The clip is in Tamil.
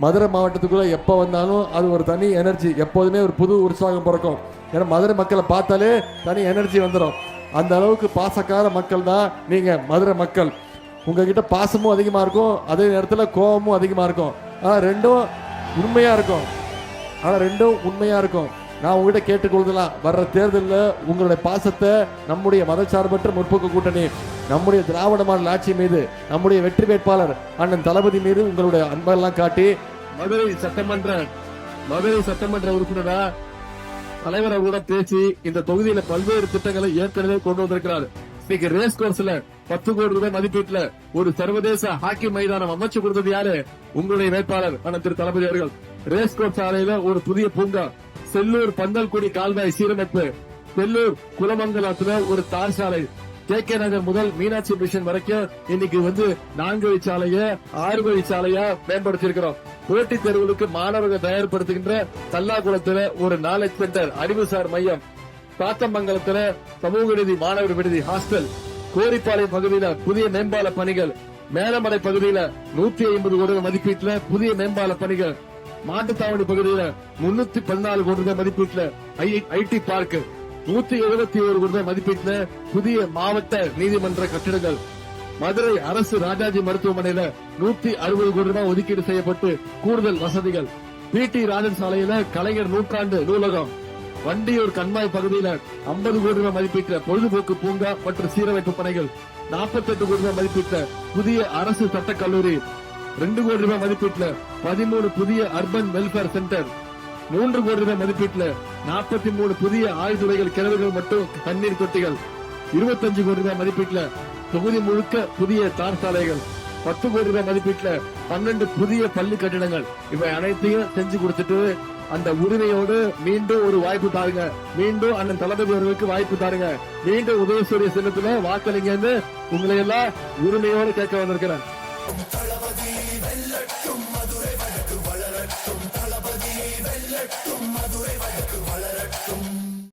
மதுரை மாவட்டத்துக்குள்ளே எப்போ வந்தாலும் அது ஒரு தனி எனர்ஜி, எப்போதுமே ஒரு புது உற்சாகம் பிறக்கும். ஏன்னா மதுரை மக்களை பார்த்தாலே தனி எனர்ஜி வந்துடும். அந்த அளவுக்கு பாசக்கார மக்கள் தான் நீங்கள் மதுரை மக்கள். உங்ககிட்ட பாசமும் அதிகமாக இருக்கும், அதே நேரத்தில் கோபமும் அதிகமாக இருக்கும். ஆனால் ரெண்டும் உண்மையாக இருக்கும். நான் உங்ககிட்ட கேட்டுக்கொள்ளுதலாம், வர்ற தேர்தலில் உங்களுடைய பாசத்தை நம்முடைய மதச்சார்பற்ற முற்போக்கு கூட்டணி, நம்முடைய திராவிட மாடல் ஆட்சி மீது, நம்முடைய வெற்றி வேட்பாளர் அண்ணன் தளபதி மீது உங்களுடைய அன்பெல்லாம் காட்டி மதுரை சட்டமன்ற உறுப்பினரா தலைவரை கூட பேசி இந்த தொகுதியில பல்வேறு திட்டங்களை ஏற்கனவே கொண்டு வந்திருக்கிறார். இன்னைக்கு ரேஸ் கோர்ஸ்ல 10 கோடி ரூபாய் மதிப்பீட்டுல ஒரு சர்வதேச ஹாக்கி மைதானம் அமைச்சு கொடுத்தது யாரு? உங்களுடைய வேட்பாளர் அண்ணன் திரு தளபதி அவர்கள். ரேஸ் கோர்ஸ் சாலையில ஒரு புதிய பூங்கா, செல்லூர் பந்தல்குடி கால்வாய் சீரமைப்பு, செல்லூர் குலமங்கலத்துல ஒரு தார் சாலை, கே நகர் முதல் மீனாட்சி மிஷன் வரைக்கும் இன்னைக்கு 4 வழிச்சாலைய 6 வழிச்சாலையா மேம்படுத்தி இருக்கிறோம். போட்டித் தேர்வுகளுக்கு மாணவர்கள் தயார்படுத்துகின்ற தல்லாகுளத்துல ஒரு நாலேஜ் சென்டர், அறிவுசார் மையம், சாத்தமங்கலத்துல சமூக நீதி மாணவர் விடுதி ஹாஸ்டல், கோரிப்பாளையம் பகுதியில புதிய மேம்பால பணிகள், மேலமலை பகுதியில 150 கோடி மதிப்பீட்டுல புதிய மேம்பால பணிகள், மாட்டுத்தாவணி பகுதியில 314 கோடி ரூபாய் மதிப்பீட்டுல ஐடி பார்க், 171 கோடி ரூபாய் மதிப்பீட்டுல புதிய மாவட்ட நீதிமன்ற கட்டிடங்கள், மதுரை அரசு ராஜாஜி மருத்துவமனையில 160 கோடி ரூபாய் ஒதுக்கீடு செய்யப்பட்டு கூடுதல் வசதிகள், பிடி ராஜன் சாலையில கலைஞர் நூற்றாண்டு நூலகம், வண்டியூர் கண்மாய் பகுதியில 50 கோடி ரூபாய் மதிப்பீட்டுல பொழுதுபோக்கு பூங்கா மற்றும் சீரமைப்பு பணிகள், 48 கோடி ரூபாய் மதிப்பீட்டுல புதிய அரசு சட்டக் கல்லூரி, 2 கோடி ரூபாய் மதிப்பீட்டுல 13 புதிய அர்பன் வெல்பேர் சென்டர், 3 கோடி ரூபாய் மதிப்பீட்டுல 43 புதிய ஆழ்துளைகள், கிணறுகள் மற்றும் தண்ணீர் தொட்டிகள், 25 கோடி ரூபாய் மதிப்பீட்டுல தொகுதி முழுக்க புதிய தார் சாலைகள், 10 கோடி ரூபாய் மதிப்பீட்டுல 12 புதிய பள்ளி கட்டிடங்கள். இவை அனைத்தையும் செஞ்சு கொடுத்துட்டு அந்த உரிமையோடு மீண்டும் ஒரு வாய்ப்பு தாருங்க, மீண்டும் அண்ணன் தளபதி அவர்களுக்கு வாய்ப்பு தாருங்க, மீண்டும் உதயசூரிய சின்னத்துல வாக்களிங்க, உங்களை எல்லாம் உரிமையோடு கேட்க வந்திருக்கிறேன். தளபதி வெல்லட்டும், மதுரை வழக்கு வளரட்டும், தளபதி வெல்லட்டும், மதுரை